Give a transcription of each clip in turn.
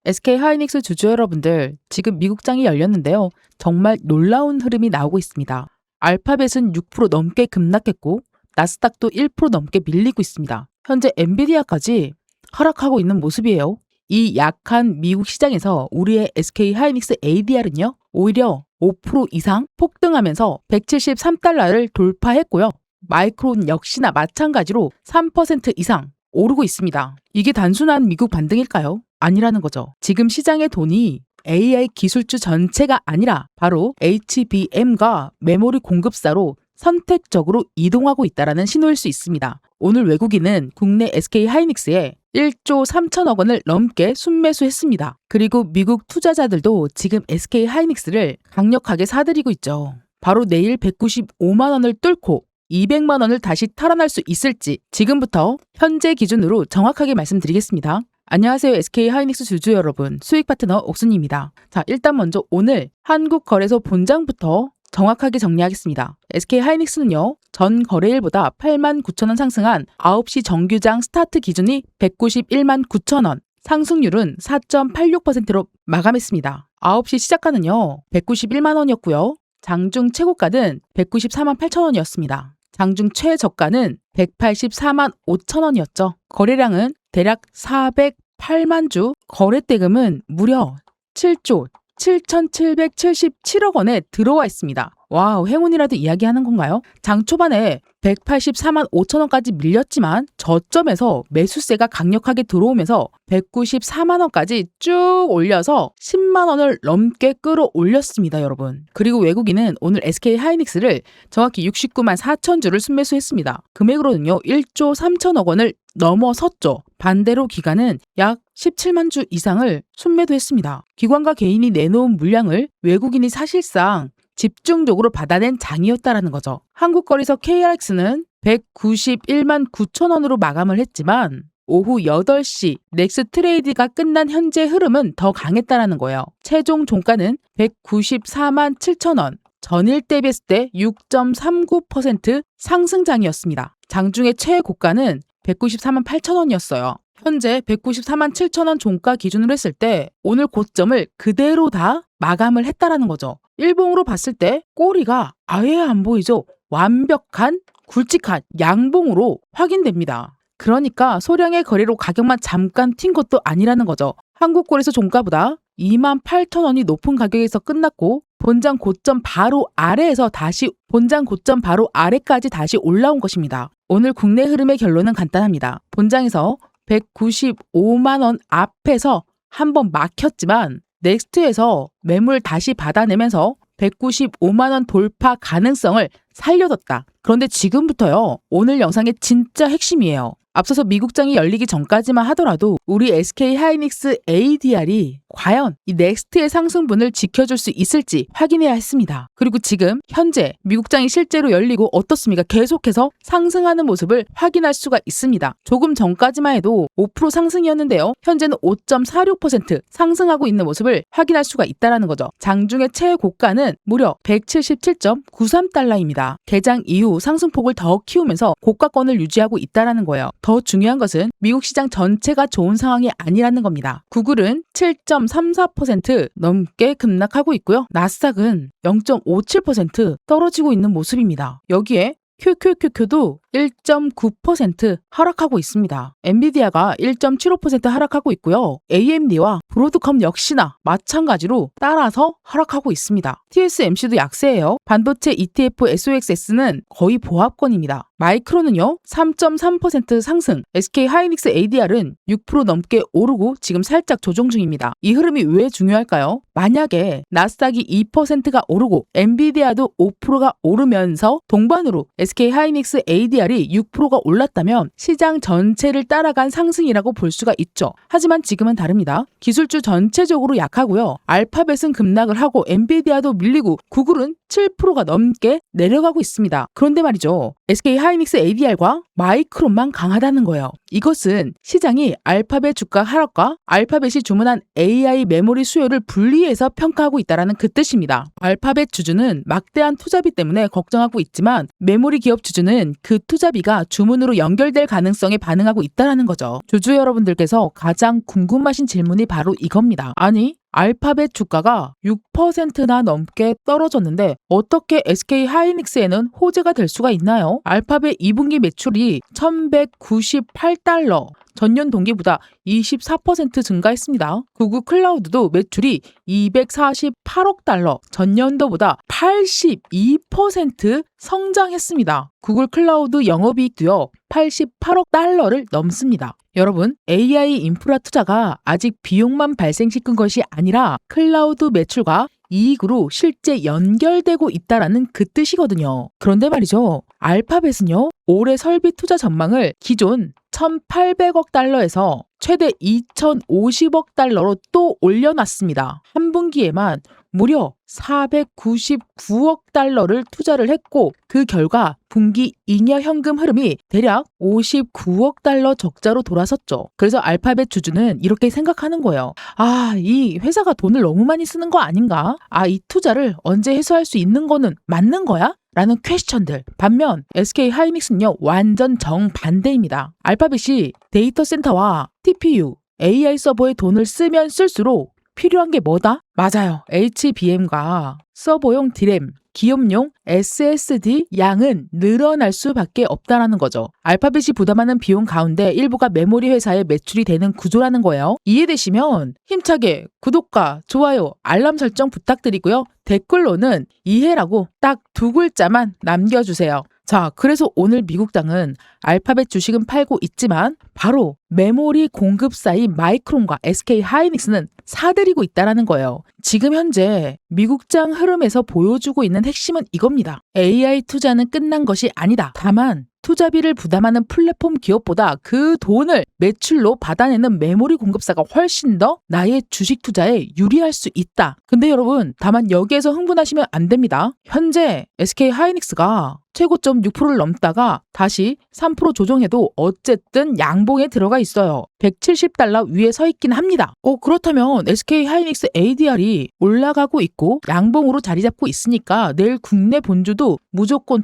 SK하이닉스 주주 여러분들, 지금 미국장이 열렸는데요. 정말 놀라운 흐름이 나오고 있습니다. 알파벳은 6% 넘게 급락했고 나스닥도 1% 넘게 밀리고 있습니다. 현재 엔비디아까지 하락하고 있는 모습이에요. 이 약한 미국 시장에서 우리의 SK하이닉스 ADR은요. 오히려 5% 이상 폭등하면서 173달러를 돌파했고요. 마이크론 역시나 마찬가지로 3% 이상 오르고 있습니다. 이게 단순한 미국 반등일까요? 아니라는 거죠. 지금 시장의 돈이 AI 기술주 전체가 아니라 바로 HBM과 메모리 공급사로 선택적으로 이동하고 있다는 신호일 수 있습니다. 오늘 외국인은 국내 SK하이닉스에 1조 3천억 원을 넘게 순매수했습니다. 그리고 미국 투자자들도 지금 SK하이닉스를 강력하게 사들이고 있죠. 바로 내일 195만 원을 뚫고 200만 원을 다시 탈환할 수 있을지 지금부터 현재 기준으로 정확하게 말씀드리겠습니다. 안녕하세요. SK하이닉스 주주 여러분, 수익 파트너 옥순입니다. 자, 일단 먼저 오늘 한국거래소 본장부터 정확하게 정리하겠습니다. SK하이닉스는요, 전 거래일보다 8만 9천 원 상승한 9시 정규장 스타트 기준이 191만 9천 원, 상승률은 4.86%로 마감했습니다. 9시 시작가는요, 191만 원이었고요. 장중 최고가는 194만 8천 원이었습니다. 장중 최저가는 184만 5천 원이었죠. 거래량은 대략 408만 주, 거래대금은 무려 7조 7,777억 원에 들어와 있습니다. 와우, 행운이라도 이야기하는 건가요? 장 초반에 184만 5천 원까지 밀렸지만 저점에서 매수세가 강력하게 들어오면서 194만 원까지 쭉 올려서 10만 원을 넘게 끌어올렸습니다, 여러분. 그리고 외국인은 오늘 SK하이닉스를 정확히 69만 4천 주를 순매수했습니다. 금액으로는요, 1조 3천억 원을 넘어섰죠. 반대로 기관은 약 17만 주 이상을 순매도 했습니다. 기관과 개인이 내놓은 물량을 외국인이 사실상 집중적으로 받아낸 장이었다라는 거죠. 한국거래소 KRX는 191만 9천 원으로 마감을 했지만 오후 8시 넥스 트레이드가 끝난 현재 흐름은 더 강했다라는 거예요. 최종 종가는 194만 7천 원, 전일 대비했을 때 6.39% 상승장이었습니다. 장중의 최고가는 194만 8천 원이었어요. 현재 194만 7천 원 종가 기준으로 했을 때 오늘 고점을 그대로 다 마감을 했다라는 거죠. 일봉으로 봤을 때 꼬리가 아예 안 보이죠. 완벽한 굵직한 양봉으로 확인됩니다. 그러니까 소량의 거래로 가격만 잠깐 튄 것도 아니라는 거죠. 한국거래소 종가보다 2만 8천 원이 높은 가격에서 끝났고 본장 고점 바로 아래에서 다시 본장 고점 바로 아래까지 다시 올라온 것입니다. 오늘 국내 흐름의 결론은 간단합니다. 본장에서 195만 원 앞에서 한번 막혔지만 넥스트에서 매물 다시 받아내면서 195만 원 돌파 가능성을 살려뒀다. 그런데 지금부터요, 오늘 영상의 진짜 핵심이에요. 앞서서 미국장이 열리기 전까지만 하더라도 우리 SK하이닉스 ADR이 과연 이 넥스트의 상승분을 지켜줄 수 있을지 확인해야 했습니다. 그리고 지금 현재 미국장이 실제로 열리고 어떻습니까? 계속해서 상승하는 모습을 확인할 수가 있습니다. 조금 전까지만 해도 5% 상승이었는데요. 현재는 5.46% 상승하고 있는 모습을 확인할 수가 있다는 거죠. 장중의 최고가는 무려 177.93달러입니다. 개장 이후 상승폭을 더 키우면서 고가권을 유지하고 있다는 거예요. 더 중요한 것은 미국 시장 전체가 좋은 상황이 아니라는 겁니다. 구글은 7.34% 넘게 급락하고 있고요. 나스닥은 0.57% 떨어지고 있는 모습입니다. 여기에 QQQQ도 1.9% 하락하고 있습니다. 엔비디아가 1.75% 하락하고 있고요. AMD와 브로드컴 역시나 마찬가지로 따라서 하락하고 있습니다. TSMC도 약세예요. 반도체 ETF SOXS는 거의 보합권입니다. 마이크론은요, 3.3% 상승, SK하이닉스 ADR은 6% 넘게 오르고 지금 살짝 조정 중입니다. 이 흐름이 왜 중요할까요? 만약에 나스닥이 2%가 오르고 엔비디아도 5%가 오르면서 동반으로 SK하이닉스 ADR이 6%가 올랐다면 시장 전체를 따라간 상승이라고 볼 수가 있죠. 하지만 지금은 다릅니다. 기술주 전체적으로 약하고요. 알파벳은 급락을 하고 엔비디아도 밀리고 구글은 7%가 넘게 내려가고 있습니다. 그런데 말이죠. SK 하이닉스 ADR과 마이크론만 강하다는 거예요. 이것은 시장이 알파벳 주가 하락과 알파벳이 주문한 AI 메모리 수요를 분리해서 평가하고 있다는 그 뜻입니다. 알파벳 주주는 막대한 투자비 때문에 걱정하고 있지만 메모리 기업 주주는 그 투자비가 주문으로 연결될 가능성에 반응하고 있다는 거죠. 주주 여러분들께서 가장 궁금하신 질문이 바로 이겁니다. 아니, 알파벳 주가가 6%나 넘게 떨어졌는데 어떻게 SK 하이닉스에는 호재가 될 수가 있나요? 알파벳 2분기 매출이 1198달러, 전년 동기보다 24% 증가했습니다. 구글 클라우드도 매출이 248억 달러, 전년도보다 82% 성장했습니다. 구글 클라우드 영업이익도요, 88억 달러를 넘습니다. 여러분, AI 인프라 투자가 아직 비용만 발생시킨 것이 아니라 클라우드 매출과 이익으로 실제 연결되고 있다라는 그 뜻이거든요. 그런데 말이죠. 알파벳은요, 올해 설비 투자 전망을 기존 1,800억 달러에서 최대 2,050억 달러로 또 올려놨습니다. 한 분기에만 무려 499억 달러를 투자를 했고 그 결과 분기 잉여 현금 흐름이 대략 59억 달러 적자로 돌아섰죠. 그래서 알파벳 주주는 이렇게 생각하는 거예요. 아, 이 회사가 돈을 너무 많이 쓰는 거 아닌가? 아, 이 투자를 언제 해소할 수 있는 거는 맞는 거야? 라는 퀘스천들. 반면 SK 하이닉스는요, 완전 정반대입니다. 알파벳이 데이터 센터와 TPU, AI 서버에 돈을 쓰면 쓸수록 필요한 게 뭐다? 맞아요. HBM과 서버용 DRAM, 기업용 SSD 양은 늘어날 수밖에 없다라는 거죠. 알파벳이 부담하는 비용 가운데 일부가 메모리 회사의 매출이 되는 구조라는 거예요. 이해되시면 힘차게 구독과 좋아요, 알람 설정 부탁드리고요. 댓글로는 이해라고 딱 2글자만 남겨주세요. 자, 그래서 오늘 미국장은 알파벳 주식은 팔고 있지만 바로 메모리 공급사인 마이크론과 SK 하이닉스는 사들이고 있다는 거예요. 지금 현재 미국장 흐름에서 보여주고 있는 핵심은 이겁니다. AI 투자는 끝난 것이 아니다. 다만 투자비를 부담하는 플랫폼 기업보다 그 돈을 매출로 받아내는 메모리 공급사가 훨씬 더 나의 주식 투자에 유리할 수 있다. 근데 여러분, 다만 여기에서 흥분하시면 안 됩니다. 현재 SK 하이닉스가 최고점 6%를 넘다가 다시 3% 조정해도 어쨌든 양봉에 들어가 있어요. 170달러 위에 서 있긴 합니다. 그렇다면 SK 하이닉스 ADR이 올라가고 있고 양봉으로 자리 잡고 있으니까 내일 국내 본주도 무조건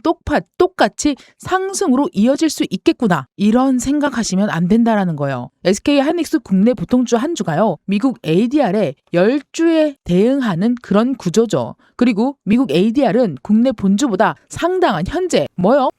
똑같이 상승으로 이어질 수 있겠구나. 이런 생각하시면 안 된다라는 거예요. SK 하이닉스 국내 보통주 한 주가요, 미국 ADR에 10주에 대응하는 그런 구조죠. 그리고 미국 ADR은 국내 본주보다 상당한 현재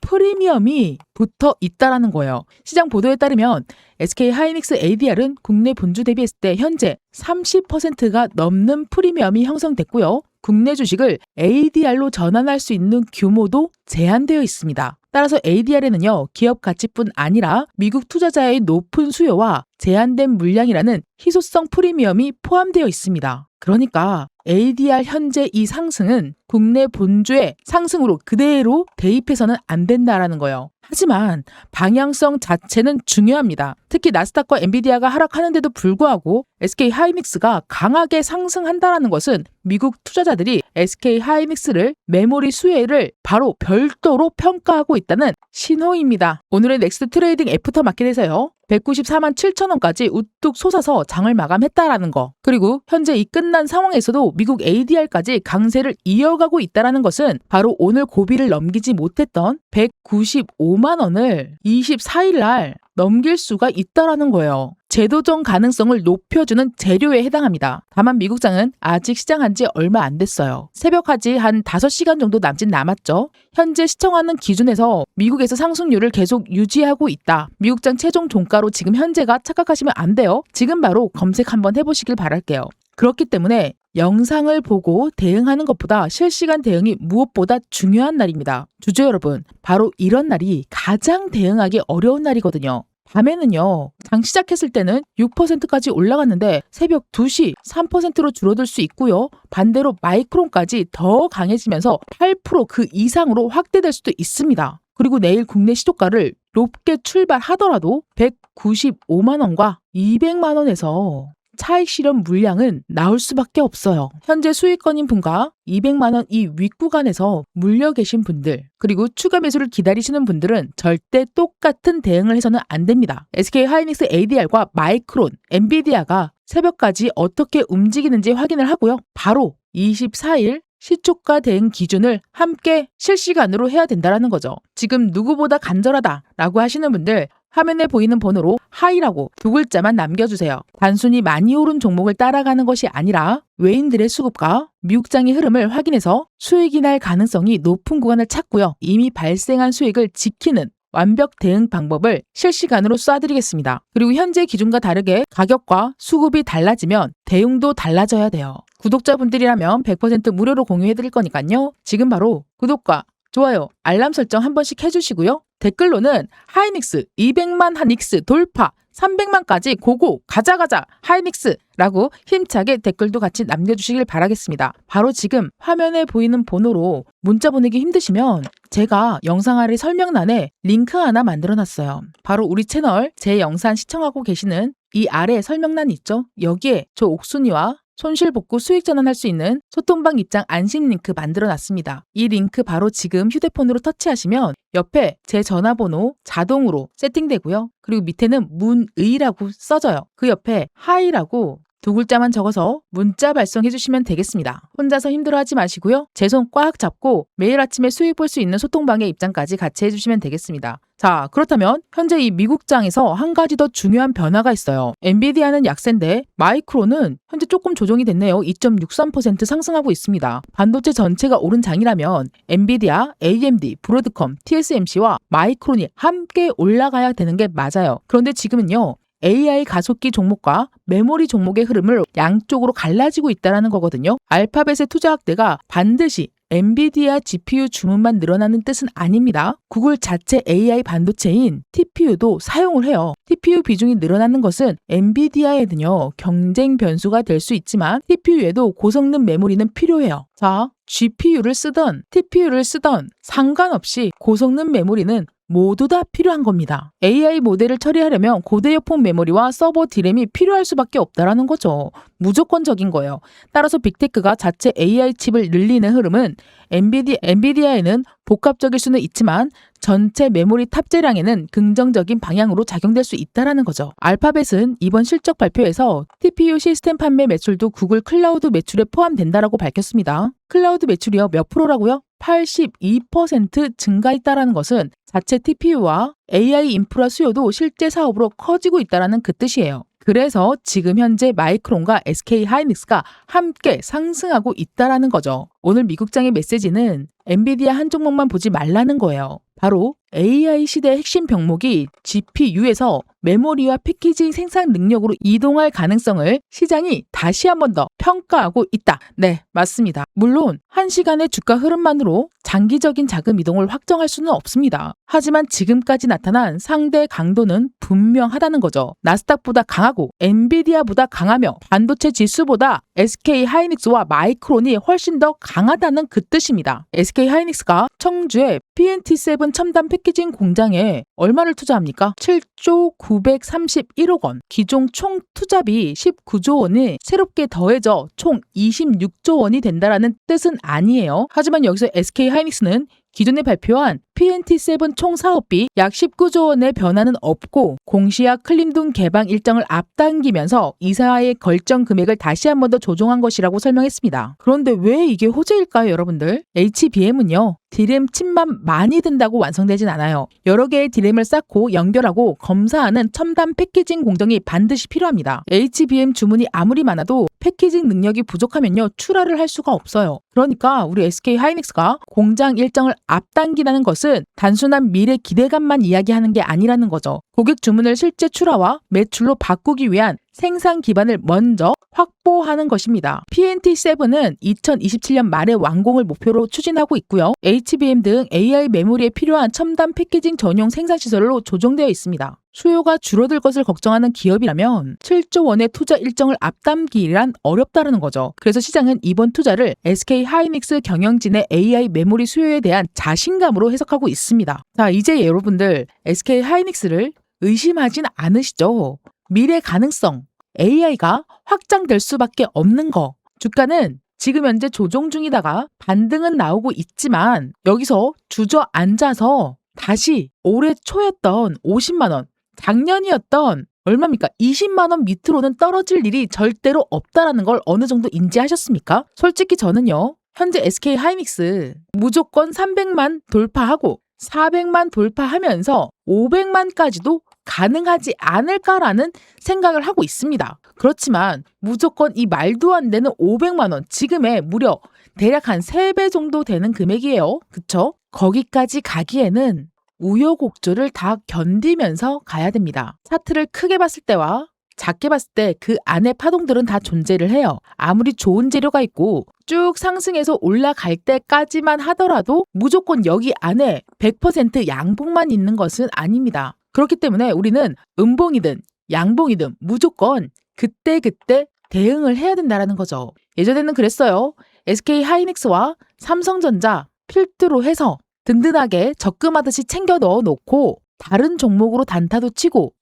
프리미엄이 붙어 있다라는 거예요. 시장 보도에 따르면 SK 하이닉스 ADR은 국내 본주 대비했을 때 현재 30%가 넘는 프리미엄이 형성됐고요. 국내 주식을 ADR로 전환할 수 있는 규모도 제한되어 있습니다. 따라서 ADR에는요, 기업 가치뿐 아니라 미국 투자자의 높은 수요와 제한된 물량이라는 희소성 프리미엄이 포함되어 있습니다. 그러니까 ADR 현재 이 상승은 국내 본주의 상승으로 그대로 대입해서는 안 된다라는 거예요. 하지만 방향성 자체는 중요합니다. 특히 나스닥과 엔비디아가 하락하는데도 불구하고 SK 하이닉스가 강하게 상승한다라는 것은 미국 투자자들이 SK 하이닉스를 메모리 수혜를 바로 별도로 평가하고 있다는 신호입니다. 오늘의 넥스트 트레이딩 애프터 마켓에서요, 194만 7천원까지 우뚝 솟아서 장을 마감했다라는 거. 그리고 현재 이 끝난 상황에서도 미국 ADR까지 강세를 이어가고 있다라는 것은 바로 오늘 고비를 넘기지 못했던 195만 원을 24일 날 넘길 수가 있다라는 거예요. 재도전 가능성을 높여주는 재료에 해당합니다. 다만 미국장은 아직 시장한 지 얼마 안 됐어요. 새벽까지 한 5시간 정도 남짓 남았죠. 현재 시청하는 기준에서 미국에서 상승률을 계속 유지하고 있다. 미국장 최종 종가로 지금 현재가 착각하시면 안 돼요. 지금 바로 검색 한번 해보시길 바랄게요. 그렇기 때문에 영상을 보고 대응하는 것보다 실시간 대응이 무엇보다 중요한 날입니다. 주주 여러분, 바로 이런 날이 가장 대응하기 어려운 날이거든요. 밤에는요, 장 시작했을 때는 6%까지 올라갔는데 새벽 2시 3%로 줄어들 수 있고요. 반대로 마이크론까지 더 강해지면서 8% 그 이상으로 확대될 수도 있습니다. 그리고 내일 국내 시초가를 높게 출발하더라도 195만 원과 200만 원에서 차익 실현 물량은 나올 수밖에 없어요. 현재 수익권인 분과 200만 원 이 윗구간에서 물려 계신 분들, 그리고 추가 매수를 기다리시는 분들은 절대 똑같은 대응을 해서는 안 됩니다. SK 하이닉스 ADR과 마이크론, 엔비디아가 새벽까지 어떻게 움직이는지 확인을 하고요. 바로 24일 시초가 대응 기준을 함께 실시간으로 해야 된다는 거죠. 지금 누구보다 간절하다라고 하시는 분들, 화면에 보이는 번호로 하이라고 두 글자만 남겨주세요. 단순히 많이 오른 종목을 따라가는 것이 아니라 외인들의 수급과 미국장의 흐름을 확인해서 수익이 날 가능성이 높은 구간을 찾고요. 이미 발생한 수익을 지키는 완벽 대응 방법을 실시간으로 쏴드리겠습니다. 그리고 현재 기준과 다르게 가격과 수급이 달라지면 대응도 달라져야 돼요. 구독자분들이라면 100% 무료로 공유해드릴 거니까요. 지금 바로 구독과 좋아요, 알람 설정 한 번씩 해주시고요. 댓글로는 하이닉스 200만 하닉스 돌파 300만까지 고고 가자 하이닉스라고 힘차게 댓글도 같이 남겨주시길 바라겠습니다. 바로 지금 화면에 보이는 번호로 문자 보내기 힘드시면 제가 영상 아래 설명란에 링크 하나 만들어놨어요. 바로 우리 채널 제 영상 시청하고 계시는 이 아래 설명란 있죠? 여기에 저 옥순이와 손실복구 수익 전환할 수 있는 소통방 입장 안심 링크 만들어놨습니다. 이 링크 바로 지금 휴대폰으로 터치하시면 옆에 제 전화번호 자동으로 세팅되고요. 그리고 밑에는 문의라고 써져요. 그 옆에 하이라고 두 글자만 적어서 문자 발송해 주시면 되겠습니다. 혼자서 힘들어하지 마시고요. 제 손 꽉 잡고 매일 아침에 수익 볼 수 있는 소통방의 입장까지 같이 해주시면 되겠습니다. 자, 그렇다면 현재 이 미국장에서 한 가지 더 중요한 변화가 있어요. 엔비디아는 약세인데 마이크론은 현재 조금 조정이 됐네요. 2.63% 상승하고 있습니다. 반도체 전체가 오른 장이라면 엔비디아, AMD, 브로드컴, TSMC와 마이크론이 함께 올라가야 되는 게 맞아요. 그런데 지금은요. AI 가속기 종목과 메모리 종목의 흐름을 양쪽으로 갈라지고 있다는 거거든요. 알파벳의 투자 확대가 반드시 엔비디아 GPU 주문만 늘어나는 뜻은 아닙니다. 구글 자체 AI 반도체인 TPU도 사용을 해요. TPU 비중이 늘어나는 것은 엔비디아에는요 경쟁 변수가 될 수 있지만 TPU에도 고성능 메모리는 필요해요. 자, GPU를 쓰던 TPU를 쓰던 상관없이 고성능 메모리는 모두 다 필요한 겁니다. AI 모델을 처리하려면 고대역폭 메모리와 서버 D램이 필요할 수밖에 없다라는 거죠. 무조건적인 거예요. 따라서 빅테크가 자체 AI 칩을 늘리는 흐름은 엔비디아에는 복합적일 수는 있지만 전체 메모리 탑재량에는 긍정적인 방향으로 작용될 수 있다는 거죠. 알파벳은 이번 실적 발표에서 TPU 시스템 판매 매출도 구글 클라우드 매출에 포함된다라고 밝혔습니다. 클라우드 매출이요 몇 프로라고요? 82% 증가했다라는 것은 자체 TPU와 AI 인프라 수요도 실제 사업으로 커지고 있다는 그 뜻이에요. 그래서 지금 현재 마이크론과 SK 하이닉스가 함께 상승하고 있다라는 거죠. 오늘 미국장의 메시지는 엔비디아 한 종목만 보지 말라는 거예요. 바로 AI 시대의 핵심 병목이 GPU에서 메모리와 패키징 생산 능력으로 이동할 가능성을 시장이 다시 한 번 더 평가하고 있다. 네, 맞습니다. 물론 1시간의 주가 흐름만으로 장기적인 자금 이동을 확정할 수는 없습니다. 하지만 지금까지 나타난 상대 강도는 분명하다는 거죠. 나스닥보다 강하고 엔비디아보다 강하며 반도체 지수보다 SK 하이닉스와 마이크론이 훨씬 더 강하다는 그 뜻입니다. SK 하이닉스가 청주의 PNT7 첨단 패키징 공장에 얼마를 투자합니까? 7조 931억 원. 기존 총 투자비 19조 원이 새롭게 더해져 총 26조 원이 된다라는 뜻은 아니에요. 하지만 여기서 SK 하이닉스는 기존에 발표한 PNT7 총 사업비 약 19조 원의 변화는 없고 공시와 클린룸 개방 일정을 앞당기면서 이사의 결정 금액을 다시 한 번 더 조정한 것이라고 설명했습니다. 그런데 왜 이게 호재일까요, 여러분들? HBM은요. D램 칩만 많이 든다고 완성되진 않아요. 여러 개의 D램을 쌓고 연결하고 검사하는 첨단 패키징 공정이 반드시 필요합니다. HBM 주문이 아무리 많아도 패키징 능력이 부족하면요. 출하를 할 수가 없어요. 그러니까 우리 SK 하이닉스가 공장 일정을 앞당기라는 것은 단순한 미래 기대감만 이야기하는 게 아니라는 거죠. 고객 주문을 실제 출하와 매출로 바꾸기 위한 생산 기반을 먼저 확보하는 것입니다. PNT7은 2027년 말에 완공을 목표로 추진하고 있고요. HBM 등 AI 메모리에 필요한 첨단 패키징 전용 생산 시설로 조정되어 있습니다. 수요가 줄어들 것을 걱정하는 기업이라면 7조 원의 투자 일정을 앞당기란 어렵다는 거죠. 그래서 시장은 이번 투자를 SK 하이닉스 경영진의 AI 메모리 수요에 대한 자신감으로 해석하고 있습니다. 자, 이제 여러분들 SK 하이닉스를 의심하진 않으시죠? 미래 가능성, AI가 확장될 수밖에 없는 거. 주가는 지금 현재 조정 중이다가 반등은 나오고 있지만 여기서 주저앉아서 다시 올해 초였던 50만 원, 작년이었던 얼마입니까? 20만 원 밑으로는 떨어질 일이 절대로 없다라는 걸 어느 정도 인지하셨습니까? 솔직히 저는요. 현재 SK 하이닉스 무조건 300만 돌파하고 400만 돌파하면서 500만까지도 가능하지 않을까라는 생각을 하고 있습니다. 그렇지만 무조건 이 말도 안 되는 500만 원, 지금의 무려 대략 한 3배 정도 되는 금액이에요. 그쵸? 거기까지 가기에는 우여곡절을 다 견디면서 가야 됩니다. 차트를 크게 봤을 때와 작게 봤을 때 그 안에 파동들은 다 존재를 해요. 아무리 좋은 재료가 있고 쭉 상승해서 올라갈 때까지만 하더라도 무조건 여기 안에 100% 양봉만 있는 것은 아닙니다. 그렇기 때문에 우리는 음봉이든 양봉이든 무조건 그때그때 대응을 해야 된다는 거죠. 예전에는 그랬어요. SK 하이닉스와 삼성전자 필두로 해서 든든하게 적금하듯이 챙겨 넣어놓고 다른 종목으로 단타도 치고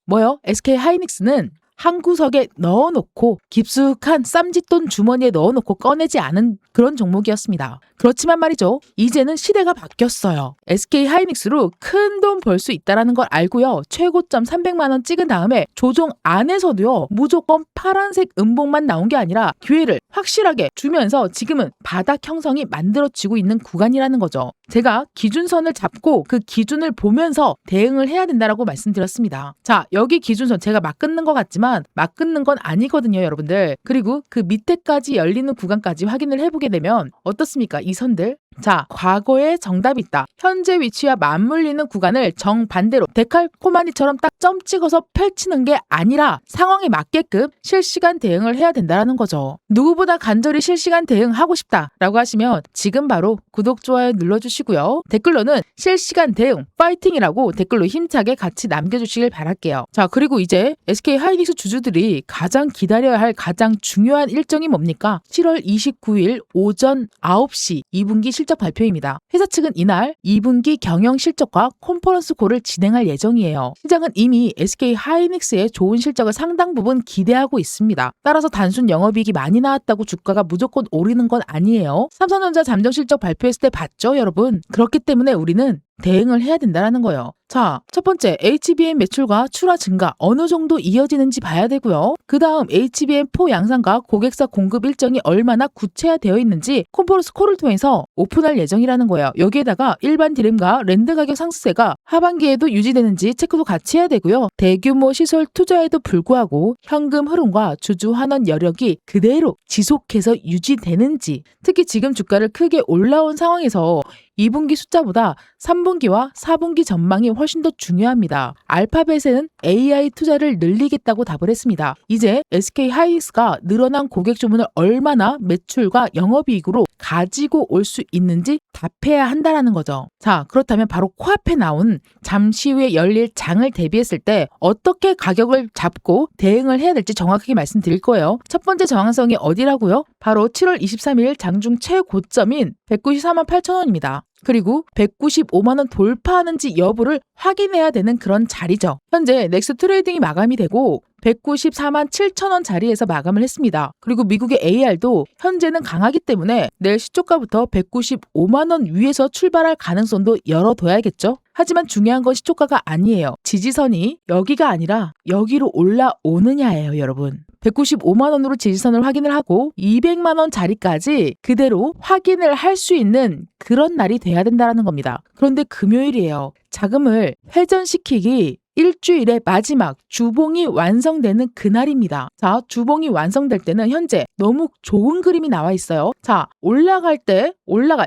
SK 하이닉스는 한 구석에 넣어놓고 깊숙한 쌈짓돈 주머니에 넣어놓고 꺼내지 않은 그런 종목이었습니다. 그렇지만 말이죠. 이제는 시대가 바뀌었어요. SK 하이닉스로 큰 돈 벌 수 있다는 걸 알고요. 최고점 300만 원 찍은 다음에 조정 안에서도요. 무조건 파란색 음봉만 나온 게 아니라 기회를 확실하게 주면서 지금은 바닥 형성이 만들어지고 있는 구간이라는 거죠. 제가 기준선을 잡고 그 기준을 보면서 대응을 해야 된다라고 말씀드렸습니다. 자, 여기 기준선 제가 막 끊는 것 같지만 막 끊는 건 아니거든요, 여러분들. 그리고 그 밑에까지 열리는 구간까지 확인을 해보게 되면 어떻습니까? 이 선들. 자, 과거에 정답이 있다. 현재 위치와 맞물리는 구간을 정반대로 데칼코마니처럼 딱 점 찍어서 펼치는 게 아니라 상황에 맞게끔 실시간 대응을 해야 된다는 거죠. 누구보다 간절히 실시간 대응하고 싶다라고 하시면 지금 바로 구독, 좋아요 눌러주시고요. 댓글로는 실시간 대응 파이팅이라고 댓글로 힘차게 같이 남겨주시길 바랄게요. 자, 그리고 이제 SK 하이닉스 주주들이 가장 기다려야 할 가장 중요한 일정이 뭡니까? 7월 29일 오전 9시 2분기 실적 발표입니다. 회사 측은 이날 2분기 경영 실적과 컨퍼런스 콜을 진행할 예정이에요. 시장은 이미 SK 하이닉스의 좋은 실적을 상당 부분 기대하고 있습니다. 따라서 단순 영업이익이 많이 나왔다고 주가가 무조건 오르는 건 아니에요. 삼성전자 잠정 실적 발표했을 때 봤죠, 여러분? 그렇기 때문에 우리는 대응을 해야 된다는 거예요. 자, 첫 번째 HBM 매출과 출하 증가 어느 정도 이어지는지 봐야 되고요. 그 다음 HBM4 양산과 고객사 공급 일정이 얼마나 구체화되어 있는지 컨퍼런스 콜을 통해서 오픈할 예정이라는 거예요. 여기에다가 일반 디램과 랜드 가격 상승세가 하반기에도 유지되는지 체크도 같이 해야 되고요. 대규모 시설 투자에도 불구하고 현금 흐름과 주주 환원 여력이 그대로 지속해서 유지되는지, 특히 지금 주가를 크게 올라온 상황에서 2분기 숫자보다 3분기와 4분기 전망이 훨씬 더 중요합니다. 알파벳에는 AI 투자를 늘리겠다고 답을 했습니다. 이제 SK 하이닉스가 늘어난 고객 주문을 얼마나 매출과 영업이익으로 가지고 올 수 있는지 답해야 한다는 거죠. 자, 그렇다면 바로 코앞에 나온 잠시 후에 열릴 장을 대비했을 때 어떻게 가격을 잡고 대응을 해야 될지 정확하게 말씀드릴 거예요. 첫 번째 저항성이 어디라고요? 바로 7월 23일 장중 최고점인 194만 8천 원입니다. 그리고 195만 원 돌파하는지 여부를 확인해야 되는 그런 자리죠. 현재 넥스 트레이딩이 마감이 되고 194만 7천 원 자리에서 마감을 했습니다. 그리고 미국의 AR도 현재는 강하기 때문에 내일 시초가부터 195만 원 위에서 출발할 가능성도 열어둬야겠죠. 하지만 중요한 건 시초가가 아니에요. 지지선이 여기가 아니라 여기로 올라오느냐예요, 여러분. 195만 원으로 지지선을 확인을 하고 200만 원 자리까지 그대로 확인을 할 수 있는 그런 날이 돼야 된다는 겁니다. 그런데 금요일이에요. 자금을 회전시키기 일주일의 마지막 주봉이 완성되는 그날입니다. 자, 주봉이 완성될 때는 현재 너무 좋은 그림이 나와 있어요. 자,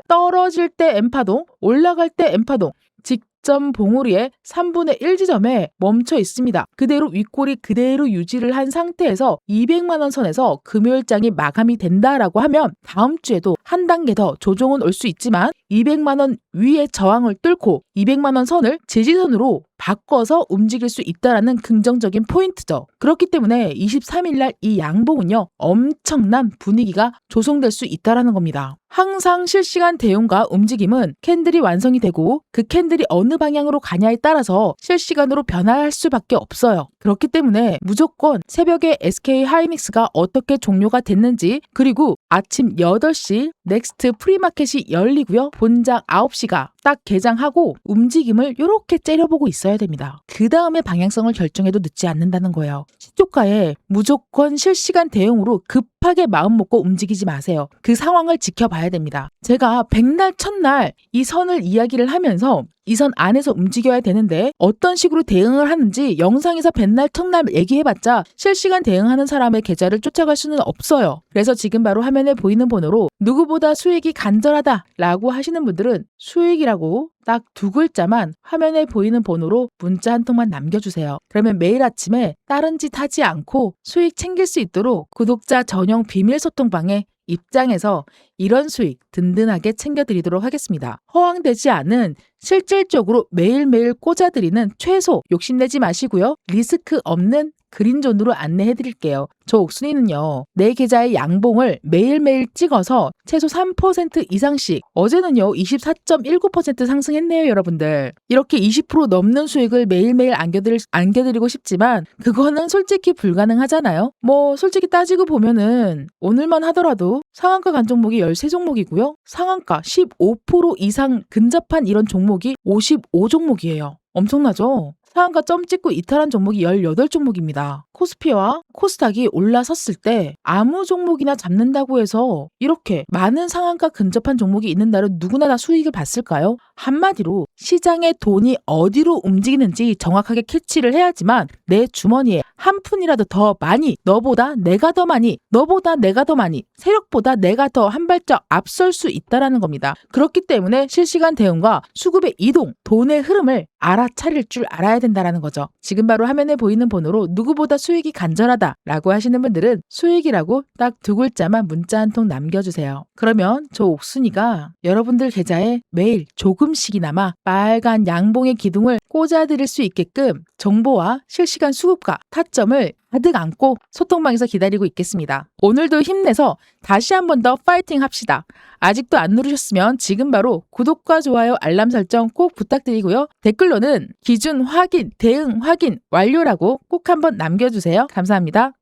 떨어질 때 M파동, 올라갈 때 M파동. 점 봉우리의 3분의 1 지점에 멈춰 있습니다. 그대로 윗골이 그대로 유지를 한 상태에서 200만 원 선에서 금요일장이 마감이 된다라고 하면 다음 주에도 한 단계 더 조정은 올 수 있지만 200만 원 위의 저항을 뚫고 200만 원 선을 지지선으로 바꿔서 움직일 수 있다라는 긍정적인 포인트죠. 그렇기 때문에 23일날 이 양봉은요, 엄청난 분위기가 조성될 수 있다라는 겁니다. 항상 실시간 대응과 움직임은 캔들이 완성이 되고 그 캔들이 어느 방향으로 가냐에 따라서 실시간으로 변화할 수밖에 없어요. 그렇기 때문에 무조건 새벽에 SK 하이닉스가 어떻게 종료가 됐는지, 그리고 아침 8시 넥스트 프리마켓이 열리고요. 본장 9시가 딱 개장하고 움직임을 이렇게 째려보고 있어야 됩니다. 그 다음에 방향성을 결정해도 늦지 않는다는 거예요. 시초가에 무조건 실시간 대응으로 급하게 마음 먹고 움직이지 마세요. 그 상황을 지켜봐야 됩니다. 제가 백날 첫날 이 선을 이야기를 하면서 이 선 안에서 움직여야 되는데 어떤 식으로 대응을 하는지 영상에서 백날 첫날 얘기해봤자 실시간 대응하는 사람의 계좌를 쫓아갈 수는 없어요. 그래서 지금 바로 화면에 보이는 번호로 누구보다 수익이 간절하다 라고 하시는 분들은 수익이라고 딱 2글자만 화면에 보이는 번호로 문자 한 통만 남겨주세요. 그러면 매일 아침에 다른 짓 하지 않고 수익 챙길 수 있도록 구독자 전용 비밀 소통방에 입장해서 이런 수익 든든하게 챙겨드리도록 하겠습니다. 허황되지 않은 실질적으로 매일매일 꽂아드리는 최소 욕심내지 마시고요. 리스크 없는 그린존으로 안내해드릴게요. 저 옥순이는요, 내 계좌의 양봉을 매일매일 찍어서 최소 3% 이상씩, 어제는요 24.19% 상승했네요 여러분들. 이렇게 20% 넘는 수익을 매일매일 안겨드리고 싶지만 그거는 솔직히 불가능하잖아요. 뭐 솔직히 따지고 보면은 오늘만 하더라도 상한가 간 종목이 13종목이고요. 상한가 15% 이상 근접한 이런 종목이 55종목이에요. 엄청나죠? 상한가 점 찍고 이탈한 종목이 18종목입니다. 코스피와 코스닥이 올라섰을 때 아무 종목이나 잡는다고 해서 이렇게 많은 상한가 근접한 종목이 있는 날은 누구나 다 수익을 봤을까요? 한마디로 시장의 돈이 어디로 움직이는지 정확하게 캐치를 해야지만 내 주머니에 한 푼이라도 더 많이, 너보다 내가 더 많이, 너보다 내가 더 많이, 세력보다 내가 더 한 발짝 앞설 수 있다라는 겁니다. 그렇기 때문에 실시간 대응과 수급의 이동, 돈의 흐름을 알아차릴 줄 알아야 된다라는 거죠. 지금 바로 화면에 보이는 번호로 누구보다 수익이 간절하다 라고 하시는 분들은 수익이라고 딱 2글자만 문자 한 통 남겨주세요. 그러면 저 옥순이가 여러분들 계좌에 매일 조금씩이나마 빨간 양봉의 기둥을 꽂아드릴 수 있게끔 정보와 실시간 수급과 타점을 가득 안고 소통방에서 기다리고 있겠습니다. 오늘도 힘내서 다시 한 번 더 파이팅 합시다. 아직도 안 누르셨으면 지금 바로 구독과 좋아요, 알람 설정 꼭 부탁드리고요. 댓글로는 기준 확인, 대응 확인 완료라고 꼭 한번 남겨주세요. 감사합니다.